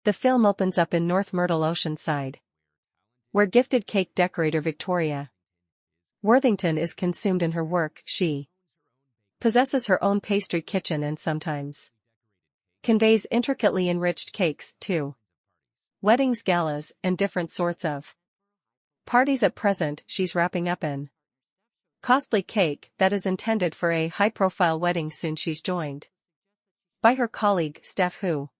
The film opens up in North Myrtle Oceanside, where gifted cake decorator Victoria Worthington is consumed in her work. She possesses her own pastry kitchen and sometimes conveys intricately enriched cakes to weddings, galas, and different sorts of parties. At present, she's wrapping up an costly cake that is intended for a high-profile wedding soon. She's joined by her colleague Steph, who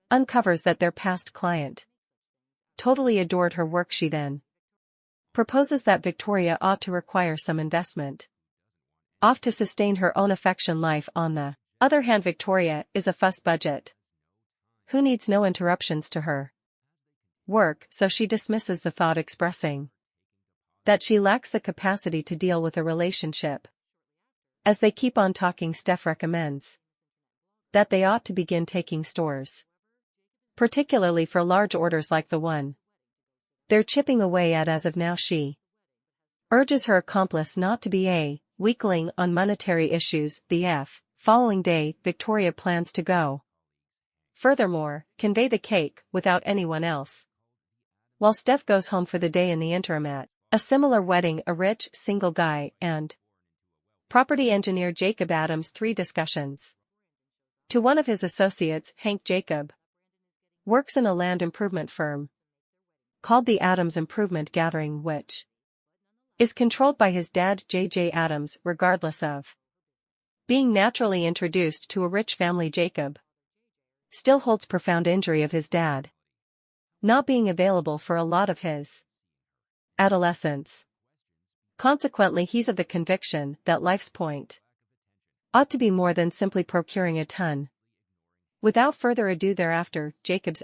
uncovers that their past client totally adored her work. She then proposes that Victoria ought to require some investment off to sustain her own affection life. On the other hand, Victoria is a fuss budget who needs no interruptions to her work, so she dismisses the thought, expressing that she lacks the capacity to deal with a relationship. As they keep on talking, Steph recommends that they ought to begin taking stores, particularly for large orders like the one they're chipping away at as of now. She urges her accomplice not to be a weakling on monetary issues. The following day, Victoria plans to go furthermore, convey the cake without anyone else, while Steph goes home for the day. In the interim, at a similar wedding, a rich, single guy and property engineer Jacob Adams 3 discussions. To one of his associates, Hank, Jacob works in a land improvement firm called the Adams Improvement Gathering, which is controlled by his dad, J.J. Adams. Regardless of being naturally introduced to a rich family, Jacob still holds profound injury of his dad not being available for a lot of his adolescence. Consequently, he's of the conviction that life's point ought to be more than simply procuring a ton. Without further ado, thereafter, Jacob's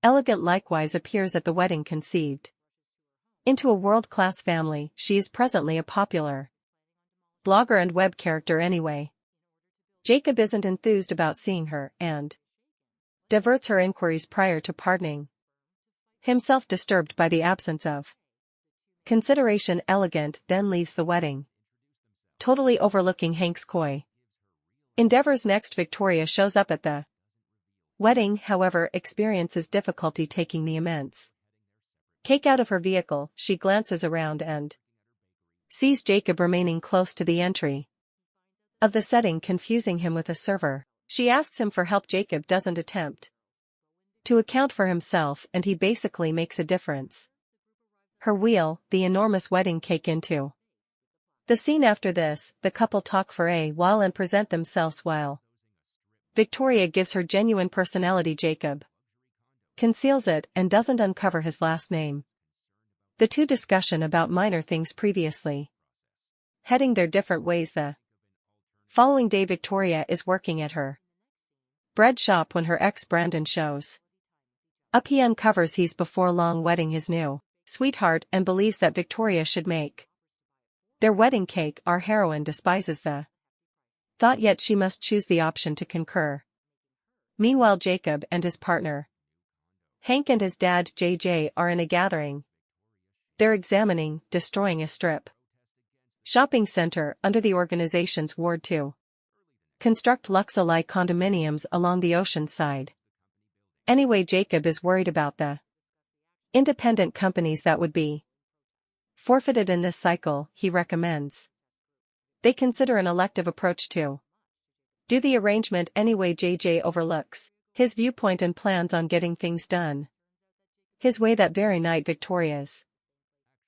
elegant likewise appears at the wedding. Conceived into a world-class family, she is presently a popular blogger and web character. Anyway, Jacob isn't enthused about seeing her and diverts her inquiries prior to pardoning himself, disturbed by the absence of consideration. Elegant then leaves the wedding, totally overlooking Hank's coy endeavors. Next, Victoria shows up at the wedding, however, experiences difficulty taking the immense cake out of her vehicle. She glances around and sees Jacob remaining close to the entry of the setting, confusing him with a server. She asks him for help. Jacob doesn't attempt to account for himself, and he basically makes a difference her wheel the enormous wedding cake into the scene. After this, the couple talk for a while and present themselves while Victoria gives her genuine personality. Jacob conceals it and doesn't uncover his last name. The two discussion about minor things, previously heading their different ways. The following day, Victoria is working at her bread shop when her ex Brandon shows up. He uncovers he's before long wedding his new sweetheart and believes that Victoria should make their wedding cake. Our heroine despises the thought, yet she must choose the option to concur. Meanwhile, Jacob and his partner Hank and his dad JJ are in a gathering. They're examining, destroying a strip shopping center under the organization's ward to construct luxe-alike condominiums along the ocean side. Anyway, Jacob is worried about the independent companies that would be forfeited in this cycle. He recommends they consider an elective approach to do the arrangement. Anyway, JJ overlooks his viewpoint and plans on getting things done his way. That very night, Victoria's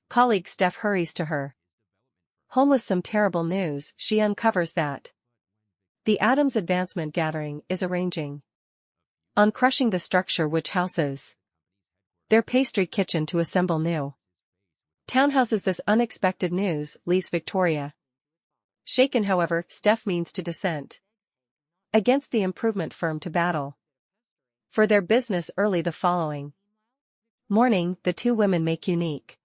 colleague Steph hurries to her home with some terrible news. She uncovers that the Adams Advancement Gathering is arranging on crushing the structure which houses their pastry kitchen to assemble new townhouses. This unexpected news leaves Victoria shaken. However, Steph means to dissent against the improvement firm to battle for their business. Early the following morning, the two women make unique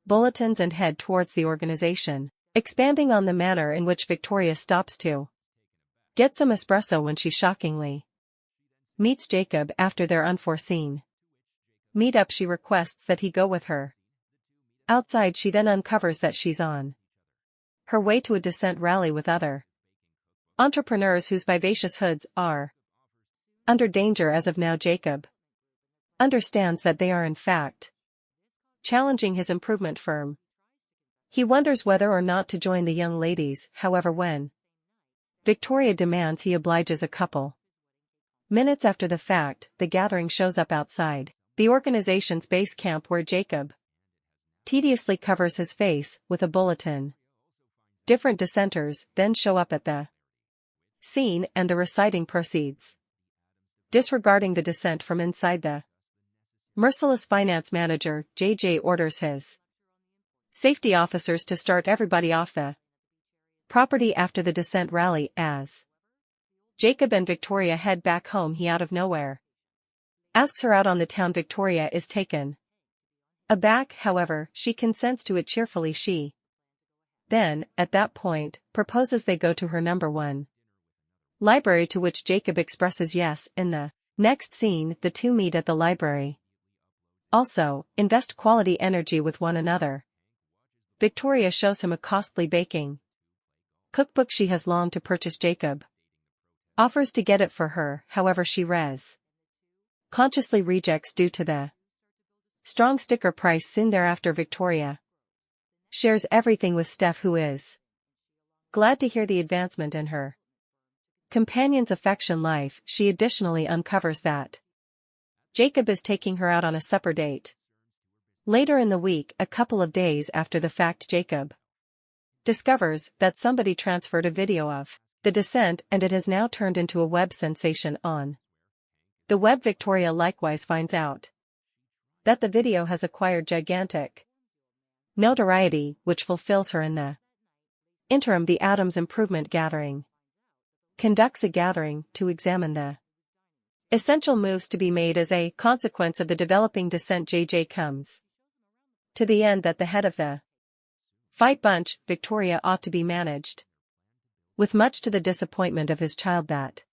bulletins and head towards the organization, expanding on the manner in which Victoria stops to get some espresso when she shockingly meets Jacob after their unforeseen meet-up. She requests that he go with her outside. She then uncovers that she's on her way to a dissent rally with other entrepreneurs whose vivacious hoods are under danger. As of now, Jacob understands that they are in fact challenging his improvement firm. He wonders whether or not to join the young ladies, however when Victoria demands he obliges a couple. Minutes after the fact, the gathering shows up outside the organization's base camp where Jacob tediously covers his face with a bulletin. Different dissenters then show up at the scene and the reciting proceeds. Disregarding the dissent from inside, the merciless finance manager, JJ, orders his safety officers to start everybody off the property after the dissent rally. As Jacob and Victoria head back home, he out of nowhere asks her out on the town. Victoria is taken aback, however, she consents to it cheerfully. She then, at that point, proposes they go to her number 1 library, to which Jacob expresses yes. In the next scene, the two meet at the library. Also, invest quality energy with one another. Victoria shows him a costly baking cookbook she has longed to purchase. Jacob offers to get it for her, however she consciously rejects due to the strong sticker price. Soon thereafter, Victoria shares everything with Steph, who is glad to hear the advancement in her companion's affection life. She additionally uncovers that Jacob is taking her out on a supper date. Later in the week, a couple of days after the fact, Jacob discovers that somebody transferred a video of the descent, and it has now turned into a web sensation on the web. Victoria likewise finds out that the video has acquired gigantic notoriety, which fulfills her. In the interim, the Adams Improvement Gathering conducts a gathering to examine the essential moves to be made as a consequence of the developing dissent. JJ comes to the end that the head of the fight bunch, Victoria, ought to be managed, with much to the disappointment of his child. That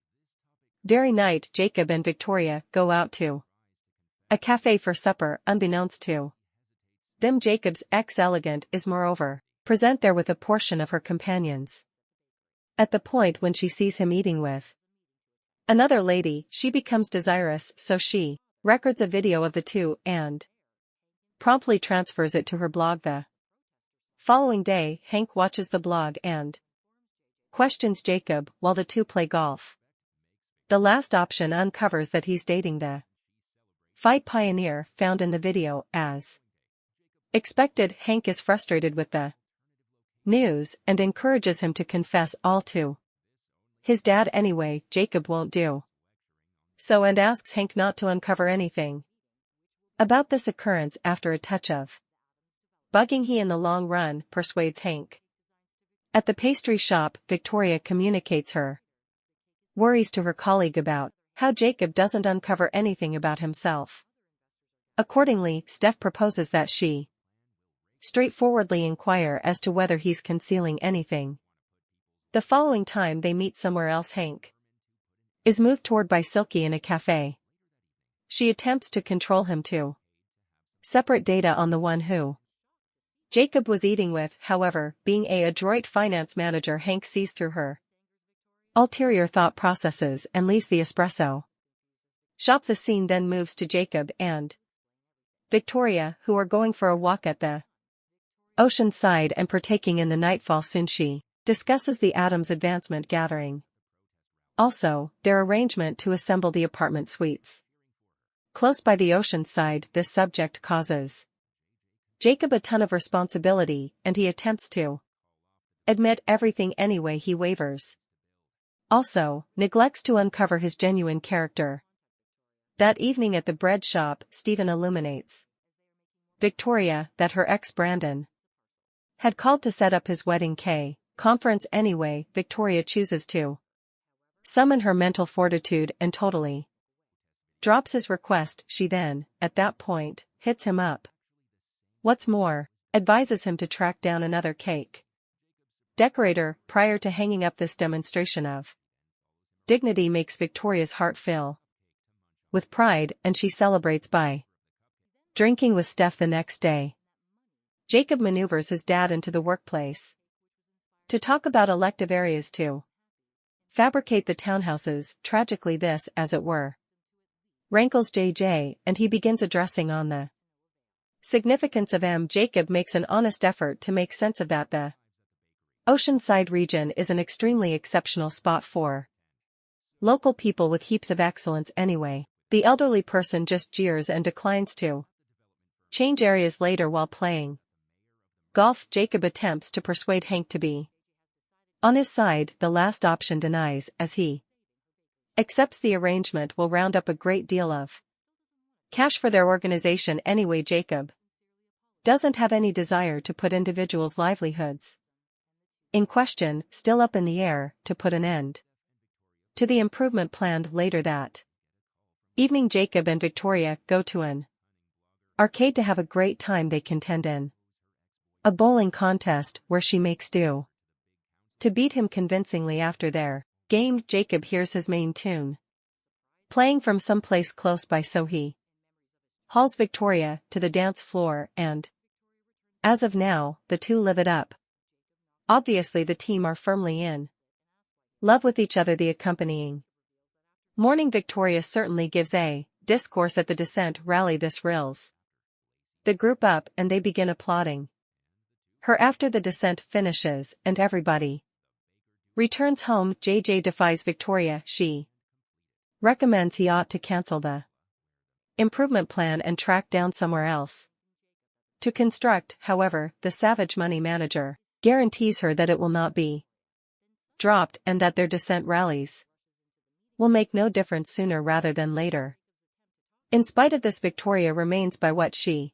very night, Jacob and Victoria go out to a cafe for supper. Unbeknownst to them, Jacob's ex-elegant is moreover present there with a portion of her companions. At the point when she sees him eating with another lady, she becomes desirous, so she records a video of the two and promptly transfers it to her blog. The following day, Hank watches the blog and questions Jacob while the two play golf. The last option uncovers that he's dating the fight pioneer found in the video. As expected, Hank is frustrated with the news and encourages him to confess all to his dad. Anyway, Jacob won't do so and asks Hank not to uncover anything about this occurrence. After a touch of bugging, he in the long run persuades Hank. At the pastry shop, Victoria communicates her worries to her colleague about how Jacob doesn't uncover anything about himself. Accordingly, Steph proposes that she straightforwardly inquire as to whether he's concealing anything. The following time they meet somewhere else, Hank is moved toward by Silky in a cafe. She attempts to control him to separate data on the one who Jacob was eating with. However, being a adroit finance manager, Hank sees through her ulterior thought processes and leaves the espresso shop. The scene then moves to Jacob and Victoria, who are going for a walk at the ocean side and partaking in the nightfall. Soon she discusses the Adams Advancement Gathering. Also, their arrangement to assemble the apartment suites close by the ocean side. This subject causes Jacob a ton of responsibility, and he attempts to admit everything. Anyway, he wavers. Also, neglects to uncover his genuine character. That evening at the bread shop, Stephen illuminates Victoria that her ex Brandon had called to set up his wedding conference. Anyway, Victoria chooses to summon her mental fortitude and totally drops his request. She then, at that point, hits him up. What's more, advises him to track down another cake decorator prior to hanging up. This demonstration of dignity makes Victoria's heart fill with pride, and she celebrates by drinking with Steph. The next day, Jacob maneuvers his dad into the workplace to talk about elective areas to fabricate the townhouses. Tragically, this, as it were, Rankles JJ, and he begins addressing on the significance of Jacob makes an honest effort to make sense of that the Oceanside region is an extremely exceptional spot for local people with heaps of excellence anyway. The elderly person just jeers and declines to change areas later while playing golf. Jacob attempts to persuade Hank to be on his side. The last option denies, as he accepts the arrangement will round up a great deal of cash for their organization anyway. Jacob doesn't have any desire to put individuals' livelihoods in question, still up in the air, to put an end to the improvement planned later that evening. Jacob and Victoria go to an arcade to have a great time. They contend in a bowling contest where she makes do to beat him convincingly. After their game, Jacob hears his main tune playing from someplace close by, so he hauls Victoria to the dance floor and, as of now, the two live it up. Obviously the team are firmly in love with each other. The accompanying morning, Victoria certainly gives a discourse at the Descent rally. This riles the group up and they begin applauding her after the Descent finishes and everybody returns home. JJ defies Victoria. She recommends he ought to cancel the improvement plan and track down somewhere else to construct. However, the savage money manager guarantees her that it will not be dropped and that their Descent rallies will make no difference sooner rather than later. In spite of this, Victoria remains by what she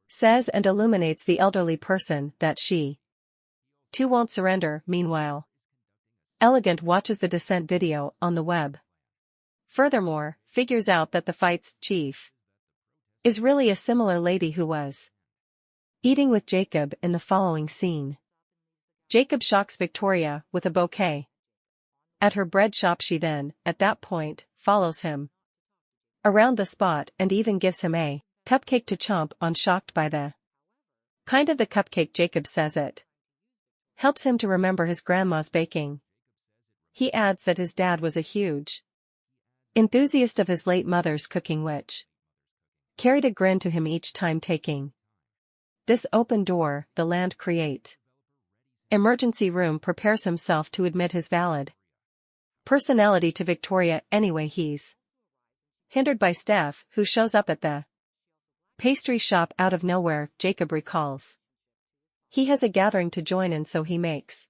says and illuminates the elderly person that she too won't surrender. Meanwhile, Elegant watches the Descent video on the web. Furthermore, figures out that the fight's chief is really a similar lady who was eating with Jacob in the following scene. Jacob shocks Victoria with a bouquet at her bread shop. She then, at that point, follows him around the spot and even gives him a cupcake to chomp on. Shocked by the kind of the cupcake, Jacob says it helps him to remember his grandma's baking. He adds that his dad was a huge enthusiast of his late mother's cooking, which carried a grin to him each time taking this open door. The land create emergency room prepares himself to admit his valid personality to Victoria. Anyway, he's hindered by Steph, who shows up at the pastry shop out of nowhere. Jacob recalls he has a gathering to join in, so he makes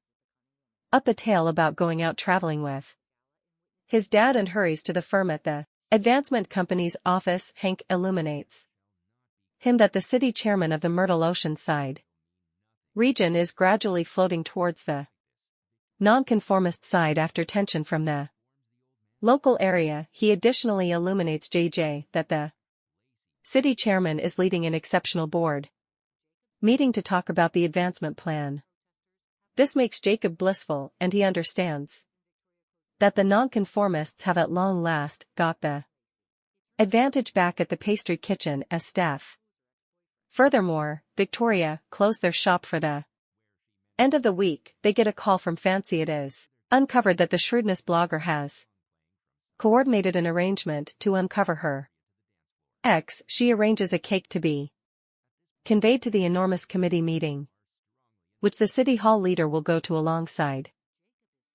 up a tale about going out traveling with his dad and hurries to the firm at the advancement company's office. Hank illuminates him that the city chairman of the Myrtle Oceanside region is gradually floating towards the nonconformist side after tension from the local area. He additionally illuminates JJ that the city chairman is leading an exceptional board meeting to talk about the advancement plan. This makes Jacob blissful, and he understands that the nonconformists have at long last got the advantage back at the pastry kitchen as Steph. Furthermore, Victoria closed their shop for the end of the week. They get a call from Fancy. It is uncovered that the shrewdness blogger has coordinated an arrangement to uncover her ex. She arranges a cake to be conveyed to the enormous committee meeting, which the city hall leader will go to alongside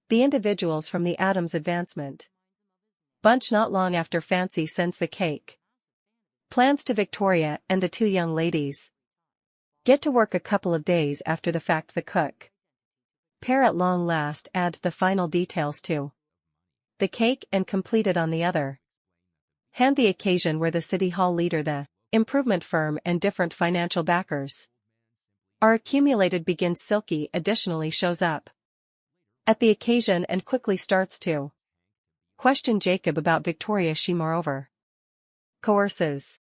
the individuals from the Adams advancement bunch. Not long after Fancy sends the cake plans to Victoria, and the two young ladies get to work a couple of days after the fact. The cook pair at long last add the final details to the cake and complete it on the other hand. The occasion where the city hall leader, the improvement firm, and different financial backers are accumulated begins. Silky additionally shows up at the occasion and quickly starts to question Jacob about Victoria. She moreover coerces